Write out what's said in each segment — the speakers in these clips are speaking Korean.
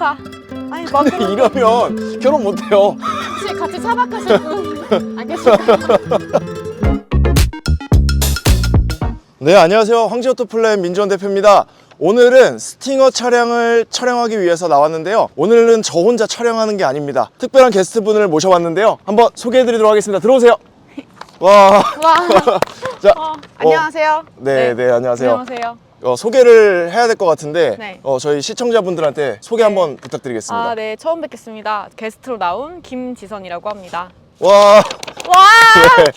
아파. 아니 근데 먹으면 이러면 결혼 못해요. 혹시 같이 차박하실 분 안 계실까요? 네, 안녕하세요. 황지오토플랜 민지원 대표입니다. 오늘은 스팅어 차량을 촬영하기 위해서 나왔는데요. 오늘은 저 혼자 촬영하는 게 아닙니다. 특별한 게스트분을 모셔왔는데요. 한번 소개해드리도록 하겠습니다. 들어오세요. 와. 와. 자, 안녕하세요. 네, 안녕하세요. 안녕하세요. 소개를 해야 될 것 같은데 네. 저희 시청자분들한테 소개 한번 부탁드리겠습니다. 네, 처음 뵙겠습니다. 게스트로 나온 김지선이라고 합니다. 와. 와. 네.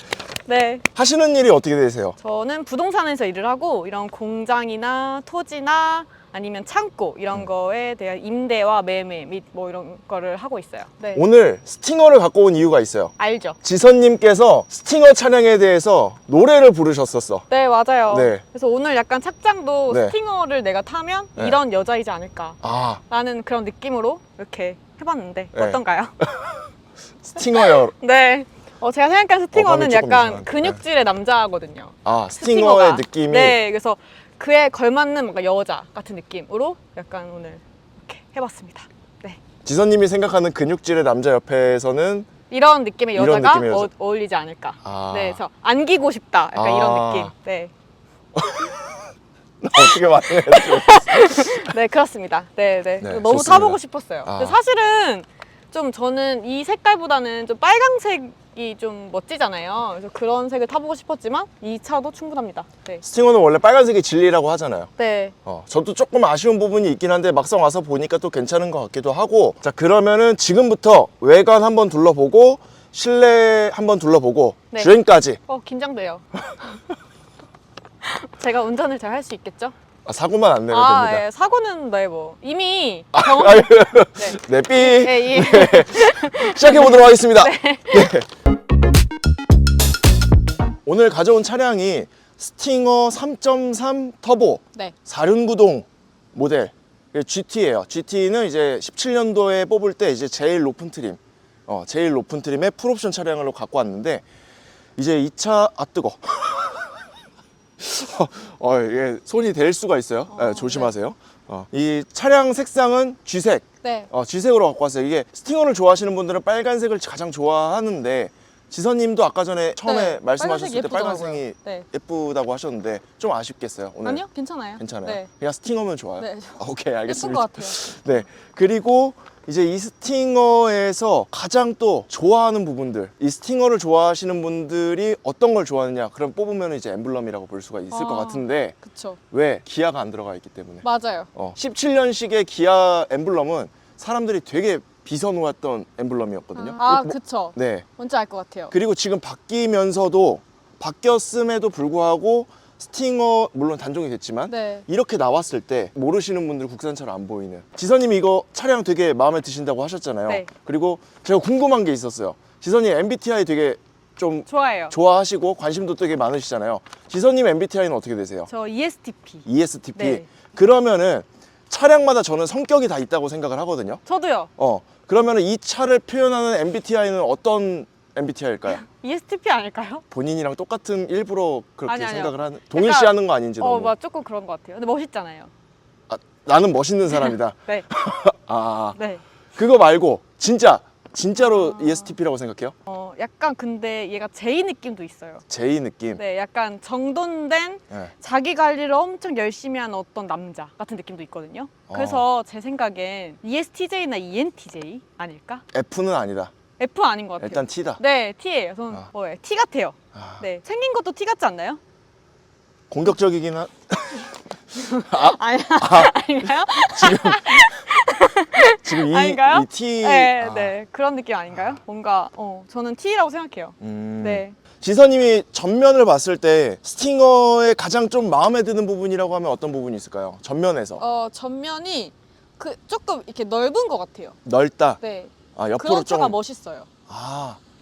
네. 하시는 일이 어떻게 되세요? 저는 부동산에서 일을 하고 이런 공장이나 토지나 아니면 창고 이런 거에 대한 임대와 매매 및 뭐 이런 거를 하고 있어요. 네. 오늘 스팅어를 갖고 온 이유가 있어요. 알죠? 지선님께서 스팅어 차량에 대해서 노래를 부르셨었어. 네, 맞아요. 네. 그래서 오늘 약간 착장도 네. 스팅어를 내가 타면 네. 이런 여자이지 않을까 아, 라는 그런 느낌으로 이렇게 해봤는데 네. 어떤가요? 스팅어요. 네. 제가 생각한 스팅어는 어감이 조금 약간 이상한데. 근육질의 남자거든요. 아, 스팅어가. 스팅어의 느낌이. 네, 그래서 그에 걸맞는 뭔가 여자 같은 느낌으로 약간 오늘 이렇게 해봤습니다. 네. 지선님이 생각하는 근육질의 남자 옆에서는 이런 느낌의 이런 여자가 느낌의 여자. 어울리지 않을까. 아. 네, 그래서 안기고 싶다. 약간 아. 이런 느낌. 네. 어떻게 말해야 되지? 네, 그렇습니다. 네, 네. 네, 너무 좋습니다. 타보고 싶었어요. 아. 근데 사실은 좀 저는 이 색깔보다는 좀 빨강색이 좀 멋지잖아요. 그래서 그런 색을 타보고 싶었지만 이 차도 충분합니다. 네. 스팅어는 원래 빨간색이 진리라고 하잖아요. 네. 저도 조금 아쉬운 부분이 있긴 한데 막상 와서 보니까 또 괜찮은 것 같기도 하고. 자, 그러면은 지금부터 외관 한번 둘러보고 실내 한번 둘러보고 네. 주행까지. 긴장돼요. 제가 운전을 잘 할 수 있겠죠? 사고만 안 내면 됩니다. 예, 사고는 네, 뭐 이미 아유, 네. 네, 삐. 예, 예. 시작해보도록 하겠습니다. 네. 오늘 가져온 차량이 스팅어 3.3 터보 네. 4륜구동 모델 GT예요. GT는 이제 17년도에 뽑을 때 이제 제일 높은 트림, 제일 높은 트림의 풀옵션 차량으로 갖고 왔는데 이제 이 차 뜨거. 이게 손이 될 수가 있어요. 조심하세요. 이 차량 색상은 G색. 네. G색으로 갖고 왔어요. 이게 스팅어를 좋아하시는 분들은 빨간색을 가장 좋아하는데 지선님도 아까 전에 처음에 네, 말씀하셨을 때 빨간색 빨간색이 예쁘더라고요. 네. 예쁘다고 하셨는데 좀 아쉽겠어요. 오늘 아니요, 괜찮아요. 괜찮아요. 네. 그냥 스팅어면 좋아요. 네. 오케이, 예쁜 알겠습니다. 것 같아요. 네. 그리고 이제 이 스팅어에서 가장 또 좋아하는 부분들, 이 스팅어를 좋아하시는 분들이 어떤 걸 좋아하느냐, 그럼 뽑으면 이제 엠블럼이라고 볼 수가 있을 것 같은데 그쵸. 왜? 기아가 안 들어가 있기 때문에. 맞아요. 17년식의 기아 엠블럼은 사람들이 되게 비선호했던 엠블럼이었거든요. 그쵸. 네. 뭔지 알 것 같아요. 그리고 지금 바뀌면서도 바뀌었음에도 불구하고 스팅어 물론 단종이 됐지만 네. 이렇게 나왔을 때 모르시는 분들 국산차로 안 보이는. 지선님 이거 차량 되게 마음에 드신다고 하셨잖아요. 네. 그리고 제가 궁금한 게 있었어요. 지선님 MBTI 되게 좀 좋아해요. 좋아하시고 관심도 되게 많으시잖아요. 지선님 MBTI는 어떻게 되세요? 저 ESTP. ESTP. 네. 그러면은 차량마다 저는 성격이 다 있다고 생각을 하거든요. 저도요. 그러면은 이 차를 표현하는 MBTI는 어떤 MBTI일까요? ESTP 아닐까요? 본인이랑 똑같은 일부러 그렇게 아니요. 생각을 하는 동일시하는 거 아닌지 너무. 막 조금 그런 것 같아요. 근데 멋있잖아요. 나는 멋있는 사람이다. 네. 네. 그거 말고 진짜로 ESTP라고 생각해요? 약간 근데 얘가 J 느낌도 있어요. J 느낌. 네, 약간 정돈된 네. 자기 관리를 엄청 열심히 하는 어떤 남자 같은 느낌도 있거든요. 그래서 제 생각엔 ESTJ나 ENTJ 아닐까? F는 아니다. F 아닌 것 같아요. 일단 T다. 네, T예요. 저는 T 같아요. 아. 네, 생긴 것도 T 같지 않나요? 공격적이긴 한. 아닌가요? 지금 아닌가요? 이 T. 네, 네, 그런 느낌 아닌가요? 뭔가 저는 T라고 생각해요. 네. 지선님이 전면을 봤을 때 스팅어의 가장 좀 마음에 드는 부분이라고 하면 어떤 부분이 있을까요? 전면에서. 전면이 조금 이렇게 넓은 것 같아요. 넓다. 네. 옆으로 그런 차가 좀. 멋있어요.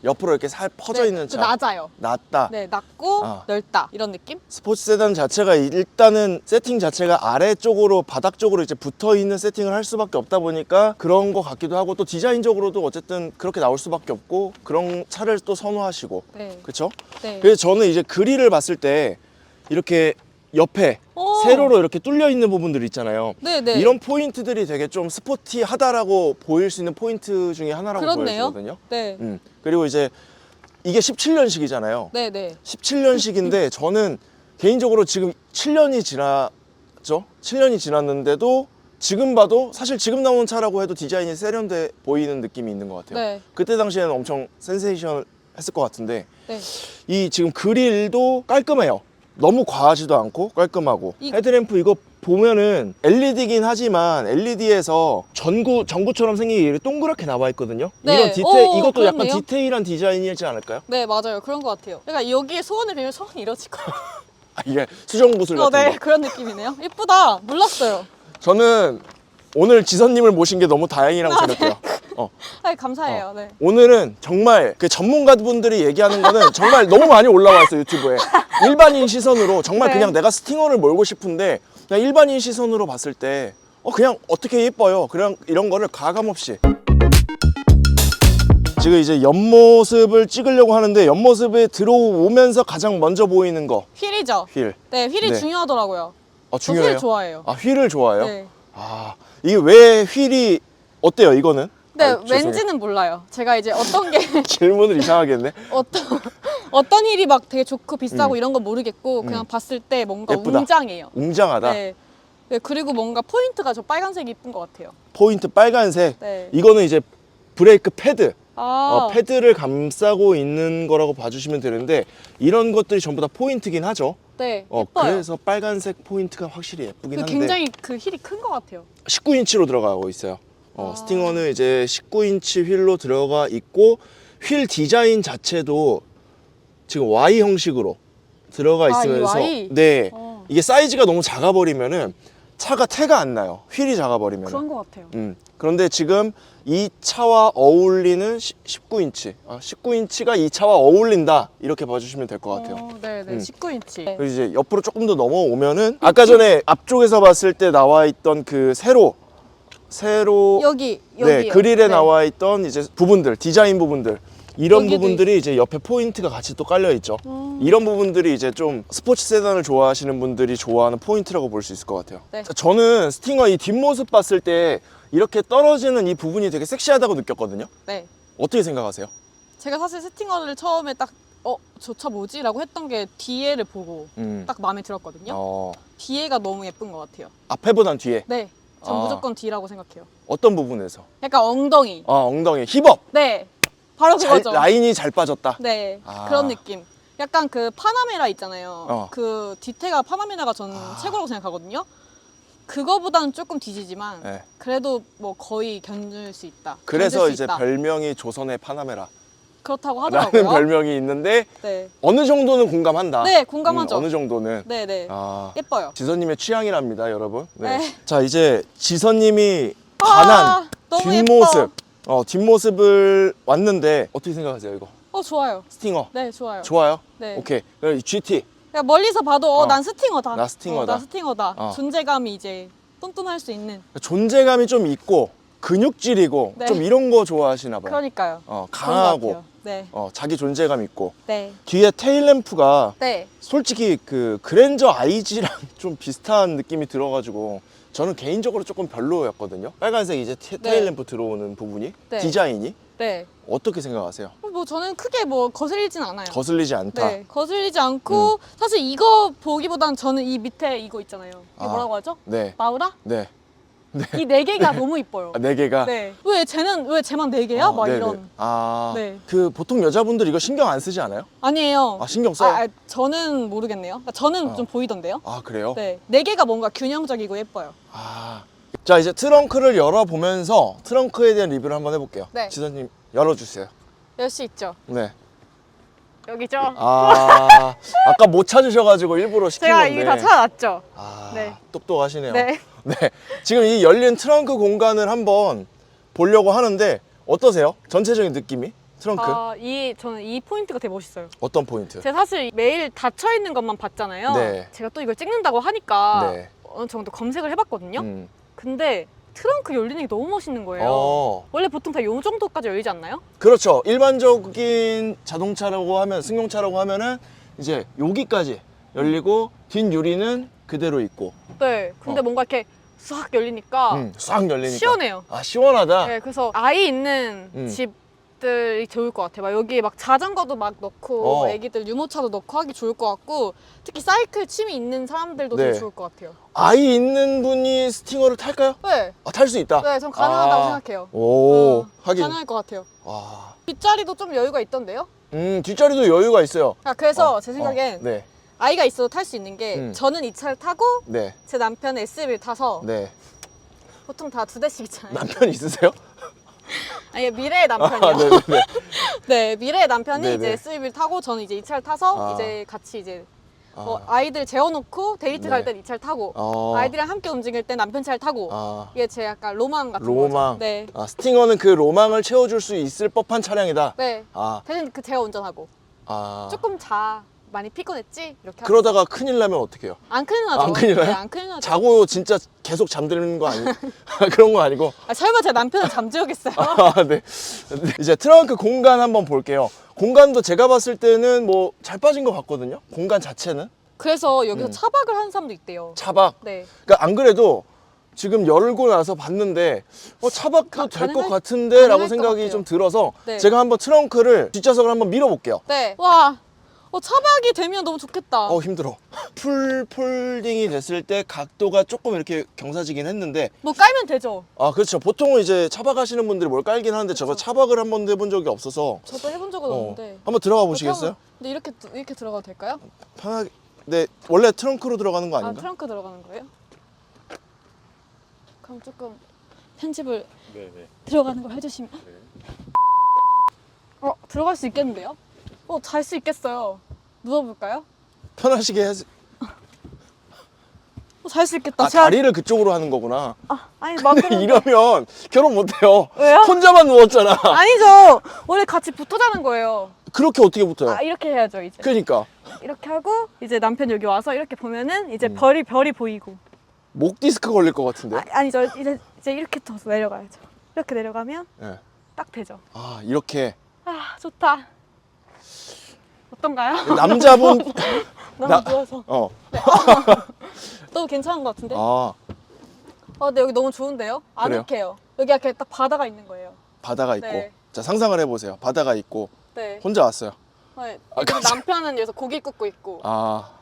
옆으로 이렇게 살 퍼져 네, 있는 차. 낮아요. 낮다. 네, 낮고 넓다 이런 느낌? 스포츠 세단 자체가 일단은 세팅 자체가 아래쪽으로 바닥 쪽으로 이제 붙어 있는 세팅을 할 수밖에 없다 보니까 그런 거 같기도 하고 또 디자인적으로도 어쨌든 그렇게 나올 수밖에 없고 그런 차를 또 선호하시고. 네. 그렇죠? 네. 그래서 저는 이제 그릴을 봤을 때 이렇게 옆에 오. 세로로 이렇게 뚫려 있는 부분들 있잖아요. 네네. 이런 포인트들이 되게 좀 스포티하다라고 보일 수 있는 포인트 중에 하나라고 그렇네요. 보여지거든요. 네. 그리고 이제 이게 17년식이잖아요. 네네. 17년식인데 저는 개인적으로 지금 7년이 지났죠? 7년이 지났는데도 지금 봐도 사실 지금 나온 차라고 해도 디자인이 세련돼 보이는 느낌이 있는 것 같아요. 네. 그때 당시에는 엄청 센세이션 했을 것 같은데 네. 이 지금 그릴도 깔끔해요. 너무 과하지도 않고 깔끔하고 헤드램프 이거 보면은 LED긴 하지만 LED에서 전구처럼 생긴 게 동그랗게 나와 있거든요. 네. 이런 디테일 오, 이것도 약간 그렇네요. 디테일한 디자인이지 않을까요? 네, 맞아요. 그런 것 같아요. 그러니까 여기에 소원을 빌면 소원이 이루어질 거예요. 아, 이게 수정구슬 같은 네. 거. 그런 느낌이네요. 예쁘다. 몰랐어요. 저는 오늘 지선님을 모신 게 너무 다행이라고 생각해요. 아, 감사해요. 네. 오늘은 정말 그 전문가분들이 얘기하는 거는 정말 너무 많이 올라와 있어요, 유튜브에. 일반인 시선으로 정말 네. 그냥 내가 스팅어를 몰고 싶은데 그냥 일반인 시선으로 봤을 때 그냥 어떻게 예뻐요. 그냥 이런 거를 가감없이. 지금 이제 옆모습을 찍으려고 하는데 옆모습에 들어오면서 가장 먼저 보이는 거 휠이죠. 휠. 네, 휠이 네. 중요하더라고요. 저 중요해요. 휠 좋아해요. 아, 휠을 좋아해요? 네. 아, 이게 왜 휠이 어때요, 이거는? 네, 아, 죄송해요. 왠지는 몰라요. 제가 이제 어떤 게 질문을 이상하게 했네. 어떤 힐이 막 되게 좋고 비싸고 이런 건 모르겠고 그냥 봤을 때 뭔가 예쁘다. 웅장해요. 웅장하다. 네. 네, 그리고 뭔가 포인트가 저 빨간색이 이쁜 것 같아요. 포인트 빨간색. 네. 이거는 이제 브레이크 패드. 아, 패드를 감싸고 있는 거라고 봐주시면 되는데 이런 것들이 전부 다 포인트긴 하죠. 네, 예뻐요. 그래서 빨간색 포인트가 확실히 예쁘긴 한데 굉장히 그 힐이 큰 것 같아요. 19인치로 들어가고 있어요. 아. 스팅어는 이제 19인치 휠로 들어가 있고 휠 디자인 자체도 지금 Y 형식으로 들어가 아, 이 있으면서 Y? 네, 어. 이게 사이즈가 너무 작아 버리면은 차가 태가 안 나요. 휠이 작아 버리면. 그런 것 같아요. 그런데 지금 이 차와 어울리는 19인치 19인치가 이 차와 어울린다 이렇게 봐주시면 될 것 같아요. 네, 네, 19인치. 그리고 이제 옆으로 조금 더 넘어오면은 아까 전에 앞쪽에서 봤을 때 나와 있던 그 세로 여기 네, 그릴에 나와 있던 이제 부분들 디자인 부분들 이런 여기도 부분들이 이제 옆에 포인트가 같이 또 깔려 있죠. 이런 부분들이 이제 좀 스포츠 세단을 좋아하시는 분들이 좋아하는 포인트라고 볼 수 있을 것 같아요. 네. 저는 스팅어 이 뒷모습 봤을 때 이렇게 떨어지는 이 부분이 되게 섹시하다고 느꼈거든요. 네. 어떻게 생각하세요? 제가 사실 스팅어를 처음에 딱 저 차 뭐지? 라고 했던 게 뒤에를 보고 딱 마음에 들었거든요. 뒤에가 너무 예쁜 것 같아요. 앞에보단 뒤에. 네. 전 아. 무조건 뒤라고 생각해요. 어떤 부분에서? 약간 엉덩이. 엉덩이 힙업. 네. 바로 그거죠. 라인이 잘 빠졌다. 네. 아. 그런 느낌. 약간 그 파나메라 있잖아요. 그 그 뒤태가 파나메라가 저는 최고라고 생각하거든요. 그거보다는 조금 뒤지지만 네. 그래도 뭐 거의 견줄 수 있다. 그래서 견줄 수 이제 있다. 별명이 조선의 파나메라 그렇다고 라는 하더라고요. 별명이 있는데 네. 어느 정도는 공감한다. 네, 공감하죠. 어느 정도는. 네, 네. 예뻐요. 지선님의 취향이랍니다, 여러분. 네. 네. 자, 이제 지선님이 반한 너무 뒷모습, 뒷모습을 왔는데 어떻게 생각하세요, 이거? 좋아요. 스팅어. 네, 좋아요. 좋아요? 네. 오케이. 그럼 이 GT. 그냥 멀리서 봐도 난 스팅어다. 나 스팅어다. 나 스팅어다. 존재감이 이제 똔똔할 수 있는. 존재감이 좀 있고 근육질이고 네. 좀 이런 거 좋아하시나 봐요. 그러니까요. 강하고 그런 것 같아요. 네. 자기 존재감 있고 네. 뒤에 테일램프가 네. 솔직히 그 그랜저 IG랑 좀 비슷한 느낌이 들어가지고 저는 개인적으로 조금 별로였거든요. 빨간색 이제 테일램프 들어오는 부분이 네. 디자인이 네. 어떻게 생각하세요? 뭐 저는 크게 뭐 거슬리진 않아요. 거슬리지 않다. 네. 거슬리지 않고 사실 이거 보기보단 저는 이 밑에 이거 있잖아요. 이게 아. 뭐라고 하죠? 네. 마우라? 네. 이 네 개가 너무 이뻐요. 네 개가. 네. 왜 쟤만 네 개야? 막 네네. 이런. 네. 그 보통 여자분들 이거 신경 안 쓰지 않아요? 아니에요. 신경 써요? 저는 모르겠네요. 그러니까 저는 좀 보이던데요. 그래요? 네. 네 개가 뭔가 균형적이고 예뻐요. 자, 이제 트렁크를 열어보면서 트렁크에 대한 리뷰를 한번 해볼게요. 네. 지선님 열어주세요. 열 수 있죠. 네. 여기죠. 아까 못 찾으셔가지고 일부러 시킨 제가 건데. 이게 다 찾아놨죠. 네. 똑똑하시네요. 네. 네. 지금 이 열린 트렁크 공간을 한번 보려고 하는데 어떠세요? 전체적인 느낌이? 트렁크? 저는 이 포인트가 되게 멋있어요. 어떤 포인트? 제가 사실 매일 닫혀 있는 것만 봤잖아요. 네. 제가 또 이걸 찍는다고 하니까 네. 어느 정도 검색을 해봤거든요. 음. 근데 트렁크 열리는 게 너무 멋있는 거예요. 원래 보통 다 이 정도까지 열리지 않나요? 그렇죠. 일반적인 자동차라고 하면 승용차라고 하면은 이제 여기까지 열리고 뒷유리는 그대로 있고. 네. 근데 뭔가 이렇게 싹 열리니까 싹 열리니까. 시원해요. 아, 시원하다. 네, 그래서 아이 있는 집들이 좋을 것 같아요. 막 여기 막 자전거도 막 넣고 애기들 유모차도 넣고 하기 좋을 것 같고 특히 사이클 취미 있는 사람들도 네. 되게 좋을 것 같아요. 아이 있는 분이 스팅어를 탈까요? 네. 아, 탈 수 있다. 네, 전 가능하다고 생각해요. 오, 하긴. 가능할 것 같아요. 와. 뒷자리도 좀 여유가 있던데요? 뒷자리도 여유가 있어요. 아, 그래서 제 생각엔 네. 아이가 있어도 탈 수 있는 게 저는 이 차를 타고 네. 제 남편은 SUV를 타서 네. 보통 다 2대씩 있잖아요. 남편 있으세요? 아니 미래의 남편이요. 아, 네네네. 네, 미래의 남편이 네네. 이제 SUV를 타고 저는 이제 이 차를 타서 이제 같이 이제 아이들 재워놓고 데이트 갈 땐 이 차를 타고 아이들이랑 함께 움직일 땐 남편 차를 타고 이게 제 약간 로망 같은 로망. 거죠. 네. 아, 스팅어는 그 로망을 채워줄 수 있을 법한 차량이다. 네. 아, 대신 그 제가 운전하고 조금 많이 피곤했지? 이렇게 그러다가 큰일 나면 어떡해요? 안 큰일 나죠. 안 큰일 나요? 네, 안 큰일 나죠. 자고 진짜 계속 잠드는 거 아니? 그런 거 아니고. 아, 설마 제 남편을 잠재우겠어요? 아, 네. 이제 트렁크 공간 한번 볼게요. 공간도 제가 봤을 때는 뭐 잘 빠진 것 같거든요. 공간 자체는. 그래서 여기서 차박을 하는 사람도 있대요. 차박. 네. 그러니까 안 그래도 지금 열고 나서 봤는데 차박도 될 것 같은데 가능할 라고 것 생각이 같아요. 좀 들어서 네. 제가 한번 트렁크를 뒷좌석을 한번 밀어볼게요. 네. 와, 차박이 되면 너무 좋겠다. 힘들어. 풀 폴딩이 됐을 때 각도가 조금 이렇게 경사지긴 했는데 뭐 깔면 되죠. 아, 그렇죠. 보통은 이제 차박하시는 분들이 뭘 깔긴 하는데 저거 차박을 한 번도 해본 적이 없어서 저도 해본 적은 없는데. 한번 들어가 보시겠어요? 근데 이렇게 들어가도 될까요? 편하게. 네, 원래 트렁크로 들어가는 거 아, 아닌가? 트렁크 들어가는 거예요? 그럼 조금 편집을 들어가는 걸 해주시면. 들어갈 수 있겠는데요? 잘 수 있겠어요. 누워볼까요? 편하시게 해야지. 잘 수 있겠다. 아, 다리를 그쪽으로 하는 거구나. 아니 근데 이러면 결혼 못 해요. 왜요? 혼자만 누웠잖아. 아니죠. 원래 같이 붙어 자는 거예요. 그렇게 어떻게 붙어요? 이렇게 해야죠 이제. 그러니까 이렇게 하고 이제 남편 여기 와서 이렇게 보면은 이제 별이 보이고. 목 디스크 걸릴 것 같은데. 아니죠. 이제 이렇게 더 내려가야죠. 이렇게 내려가면 네. 딱 되죠. 아, 이렇게. 좋다. 어떤가요? 남자분 너무 누워서. 너무 괜찮은 것 같은데? 아, 근데 여기 너무 좋은데요? 그래요? 아늑해요. 여기 이렇게 딱 바다가 있는 거예요. 바다가 있고. 네. 자, 상상을 해보세요. 바다가 있고 네. 혼자 왔어요. 네. 아, 그리고 남편은 여기서 고기 굽고 있고.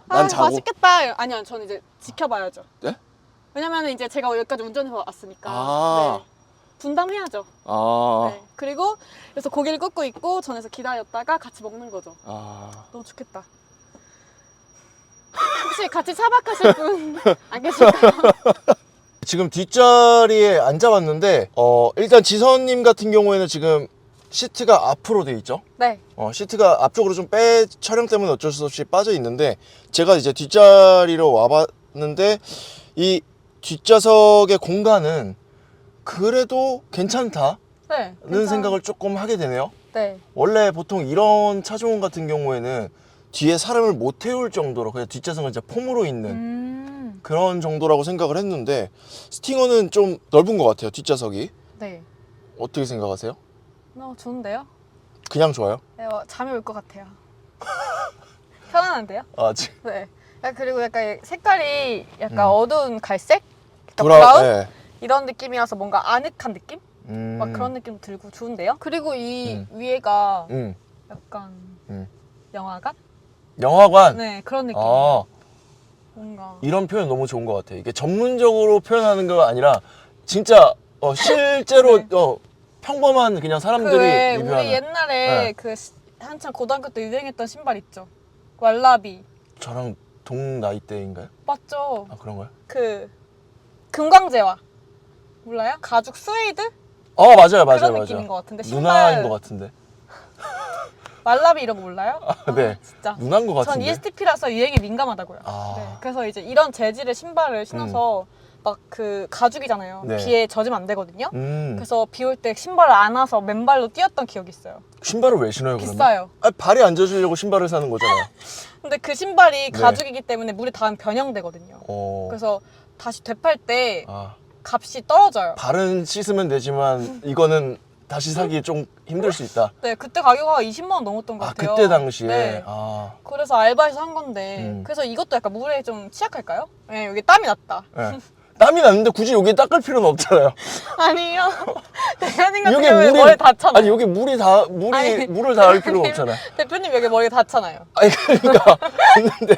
난 자고. 맛있겠다. 아니요, 저는 이제 지켜봐야죠. 네? 왜냐면 이제 제가 여기까지 운전해서 왔으니까. 아. 네. 분담해야죠. 네. 그리고 그래서 고기를 굽고 있고 전에서 기다렸다가 같이 먹는 거죠. 너무 좋겠다. 혹시 같이 차박하실 분 안 계실까요? 지금 뒷자리에 앉아봤는데 일단 지선님 같은 경우에는 지금 시트가 앞으로 돼 있죠. 네. 시트가 앞쪽으로 좀 촬영 때문에 어쩔 수 없이 빠져 있는데 제가 이제 뒷자리로 와봤는데 이 뒷좌석의 공간은 그래도 괜찮다는 네. 생각을 조금 하게 되네요. 네. 원래 보통 이런 차종원 같은 경우에는 뒤에 사람을 못 태울 정도로 그냥 뒷좌석은 진짜 폼으로 있는 그런 정도라고 생각을 했는데 스팅어는 좀 넓은 것 같아요. 뒷좌석이. 네. 어떻게 생각하세요? 좋은데요? 그냥 좋아요? 네, 잠이 올 것 같아요. 편안한데요? 지금 네. 그리고 약간 색깔이 약간 어두운 갈색? 브라운? 브라운? 이런 느낌이라서 뭔가 아늑한 느낌? 막 그런 느낌 들고 좋은데요? 그리고 이 위에가 약간 영화관? 영화관? 네, 그런 느낌. 뭔가 이런 표현 너무 좋은 것 같아요. 이게 전문적으로 표현하는 거 아니라 진짜 실제로 평범한 그냥 사람들이 리뷰하는. 우리 옛날에 한참 고등학교 때 유행했던 신발 있죠? 왈라비. 저랑 동 나이대인가요? 맞죠? 그런가요? 금광재화. 몰라요? 가죽 스웨이드? 맞아요. 그런 느낌인 것 같은데 누나인 것 같은데. 왈라비 이런 거 몰라요? 네. 진짜. 누나인 것 전 같은데. ESTP라서 유행에 민감하다고요. 네. 그래서 이제 이런 재질의 신발을 신어서 막 가죽이잖아요. 네. 비에 젖으면 안 되거든요. 그래서 비 올 때 신발을 안 와서 맨발로 뛰었던 기억이 있어요. 신발을 왜 신어요, 그러면? 비싸요. 발이 안 젖으려고 신발을 사는 거잖아요. 근데 그 신발이 가죽이기 때문에 물에 닿으면 변형되거든요. 그래서 다시 되팔 때 값이 떨어져요. 발은 씻으면 되지만 이거는 다시 사기 좀 힘들 수 있다. 네, 그때 가격이 20만 원 넘었던 것 아, 같아요. 그때 당시에. 네. 아, 그래서 알바해서 한 건데 그래서 이것도 약간 물에 좀 취약할까요? 네, 여기 땀이 났다. 네. 땀이 났는데 굳이 여기 닦을 필요는 없잖아요. 아니요. 대표님 같은 여기 경우에 머리 닿잖아요. 아니 여기 물을 닿을 필요가 없잖아요. 대표님 여기 머리 닿잖아요. 아니 그러니까 했는데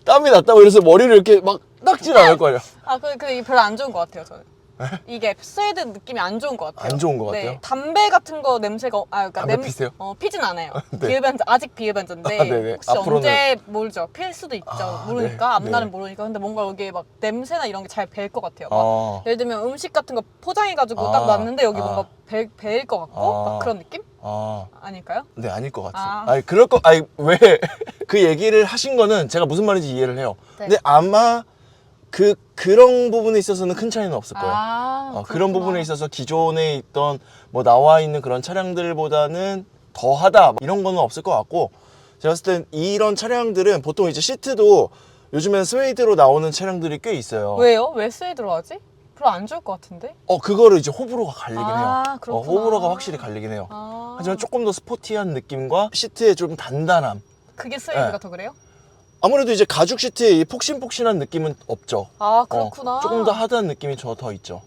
땀이 났다고 그래서 머리를 이렇게 막 닦진 않을 거예요. 아, 이게 별로 안 좋은 것 같아요, 저는. 이게 스웨이드 느낌이 안 좋은 것 같아요. 안 좋은 것 네, 같아요? 담배 같은 거 냄새가 그러니까 담배 피세요? 피진 않아요. 네. 비흡연자 아직 비흡연자인데 아, 네네. 혹시 앞으로는- 언제 모르죠. 필 수도 있죠. 아, 모르니까 네. 앞날은 네. 모르니까 근데 뭔가 여기 막 냄새나 이런 게 잘 배일 것 같아요. 막 아, 예를 들면 음식 같은 거 포장해가지고 아, 딱 놨는데 여기 아. 뭔가 배일 것 같고 아. 막 그런 느낌? 아, 아닐까요? 네 아닐 것 같아요. 아. 아니 아니 왜 그 얘기를 하신 거는 제가 무슨 말인지 이해를 해요. 네. 근데 아마 그런 부분에 있어서는 큰 차이는 없을 거예요. 그런 그렇구나. 부분에 있어서 기존에 있던 뭐 나와 있는 그런 차량들보다는 더하다 이런 거는 없을 것 같고, 제가 봤을 땐 이런 차량들은 보통 이제 시트도 요즘엔 스웨이드로 나오는 차량들이 꽤 있어요. 왜요? 왜 스웨이드로 하지? 별로 안 좋을 것 같은데? 그거를 이제 호불호가 갈리긴 해요. 아, 그렇구나. 호불호가 확실히 갈리긴 해요. 아, 하지만 조금 더 스포티한 느낌과 시트의 좀 단단함. 그게 스웨이드가 네. 더 그래요? 아무래도 이제 가죽 시트에 이 폭신폭신한 느낌은 없죠. 아, 그렇구나. 조금 더 하드한 느낌이 더 있죠.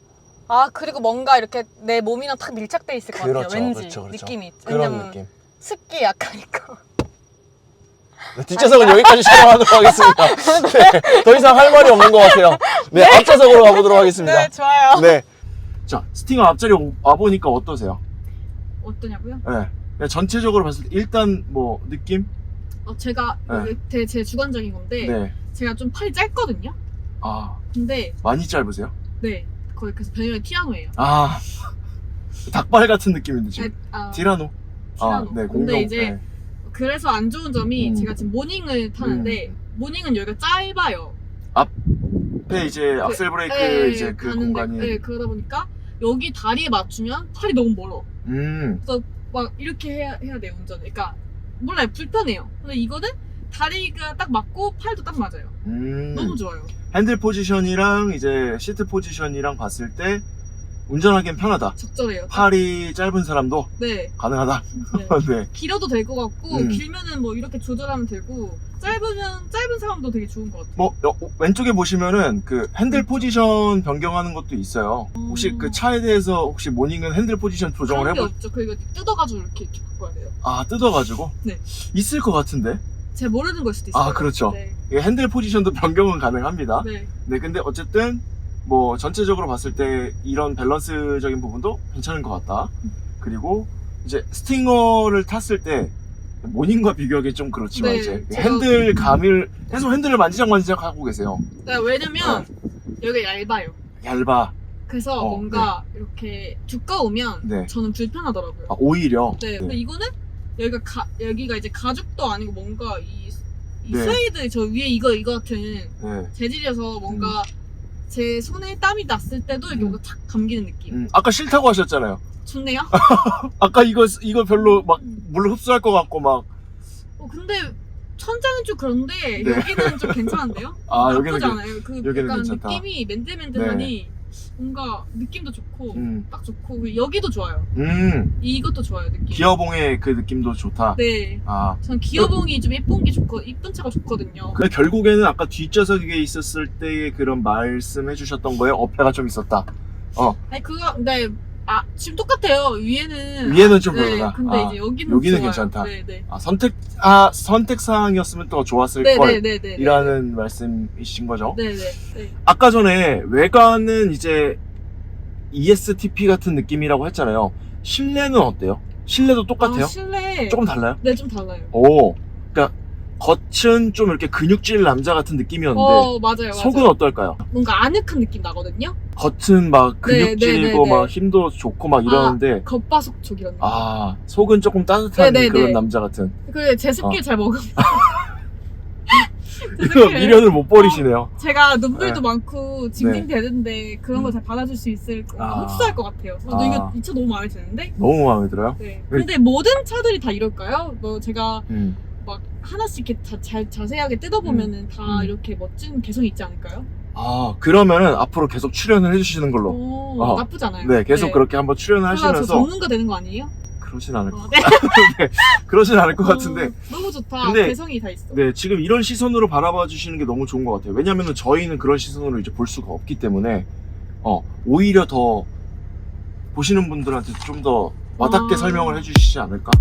아, 그리고 뭔가 이렇게 내 몸이랑 탁 밀착돼 있을 것 그렇죠, 같아요. 왠지 그렇죠, 그렇죠. 느낌이. 그런 왜냐면 느낌. 습기 약하니까. 네, 뒷좌석은 여기까지 촬영하도록 하겠습니다. 네, 더 이상 할 말이 없는 것 같아요. 네, 앞좌석으로 가보도록 하겠습니다. 네, 좋아요. 네. 자, 스팅어 앞자리 와보니까 어떠세요? 어떠냐고요? 네. 그냥 전체적으로 봤을 때 일단 뭐 느낌? 제가 네. 제 주관적인 건데 네. 제가 좀 팔이 짧거든요. 아, 근데 많이 짧으세요? 네, 거의 그래서 별명이 티라노예요. 아, 닭발 같은 느낌인데 지금. 티라노. 티라노. 네, 근데 공룡. 이제 네. 그래서 안 좋은 점이 제가 지금 모닝을 타는데 모닝은 여기가 짧아요. 앞에 이제 악셀 브레이크 네, 이제 그 가는데, 공간이. 네, 그러다 보니까 여기 다리에 맞추면 팔이 너무 멀어. 그래서 막 이렇게 해야 돼요, 운전. 그러니까 몰라요, 불편해요. 근데 이거는 다리가 딱 맞고 팔도 딱 맞아요. 너무 좋아요. 핸들 포지션이랑 이제 시트 포지션이랑 봤을 때 운전하기엔 편하다. 적절해요. 팔이 짧은 사람도 네. 가능하다. 네. 네. 길어도 될 것 같고 음. 길면은 뭐 이렇게 조절하면 되고 짧은 사람도 되게 좋은 것 같아요. 뭐 왼쪽에 보시면은 그 핸들 포지션 변경하는 것도 있어요. 혹시 그 차에 대해서 혹시 모닝은 핸들 포지션 조정을 그런 게 해보? 없죠. 그리고 뜯어가지고 이렇게 바꿔야 돼요. 아, 뜯어가지고? 네. 있을 것 같은데. 제가 모르는 걸 수도 있어요. 아, 그렇죠. 네. 이게 핸들 포지션도 변경은 가능합니다. 네. 네, 근데 어쨌든 뭐 전체적으로 봤을 때 이런 밸런스적인 부분도 괜찮은 것 같다. 그리고 이제 스팅어를 탔을 때 모닝과 비교하기 좀 그렇지만 네, 이제 제가- 핸들 감을 계속 핸들을 만지작 하고 계세요. 네, 왜냐면 여기가 얇아요. 얇아. 그래서 뭔가 이렇게 두꺼우면 네. 저는 불편하더라고요. 아, 오히려. 네. 근데 이거는 여기가 이제 가죽도 아니고 뭔가 이 네. 스웨이드 저 위에 이거 같은 네. 재질이어서 뭔가 제 손에 땀이 났을 때도 이렇게 뭔가 탁 감기는 느낌. 아까 싫다고 하셨잖아요. 좋네요. 아까 이거 별로 막 물 흡수할 것 같고 막. 근데 천장은 좀 그런데 네. 여기는 좀 괜찮은데요? 아, 나쁘지 여기는 않아요. 그 여기는 약간 괜찮다. 느낌이 맨들맨들하니 뭔가 느낌도 좋고 딱 좋고 그리고 여기도 좋아요. 이것도 좋아요, 느낌. 기어봉의 그 느낌도 좋다. 네. 아. 전 기어봉이 좀 예쁜 차가 좋거든요. 근데 결국에는 아까 뒷좌석에 있었을 때의 그런 말씀해 주셨던 거에 어폐가 좀 있었다. 아니 근데 지금 똑같아요. 위에는 좀 네, 별로다. 근데 이제 여기는 좋아요. 괜찮다. 네네. 선택 사항이었으면 더 좋았을 네네네네. 걸이라는 말씀이신 거죠. 네네. 네. 아까 전에 외관은 이제 ESTP 같은 느낌이라고 했잖아요. 실내는 어때요? 실내도 똑같아요? 실내 조금 달라요? 네, 좀 달라요. 오, 그러니까 겉은 좀 이렇게 근육질 남자 같은 느낌이었는데 맞아요. 속은 어떨까요? 뭔가 아늑한 느낌 나거든요. 겉은 막 근육질이고 네. 막 힘도 좋고 막 이러는데 겉바속촉 이런 느낌. 속은 조금 따뜻한 네네네. 그런 남자 같은. 그래 제 습기를 잘 먹으면 이거 미련을 못 버리시네요. 제가 눈물도 네. 많고 징징대는데 그런 걸 잘 받아줄 수 있을 흡수할 것 같아요. 그래서 이 차 너무 마음에 드는데. 너무 마음에 들어요? 네. 근데 모든 차들이 다 이럴까요? 뭐 제가 막 하나씩 이렇게 자세하게 뜯어보면은 다 이렇게 멋진 개성이 있지 않을까요? 아, 그러면은 앞으로 계속 출연을 해주시는 걸로. 오, 나쁘지 않아요. 네, 계속 그렇게 한번 출연을 그러다 저 하시면서. 전문가 되는 거 아니에요? 그러진 않을 것 네. 같아요. 네, 그러진 않을 것 같은데. 너무 좋다. 근데- 개성이 다 있어. 네, 지금 이런 시선으로 바라봐 주시는 게 너무 좋은 것 같아요. 왜냐면은 저희는 그런 시선으로 이제 볼 수가 없기 때문에, 오히려 더 보시는 분들한테 좀 더 와닿게 아. 설명을 해주시지 않을까?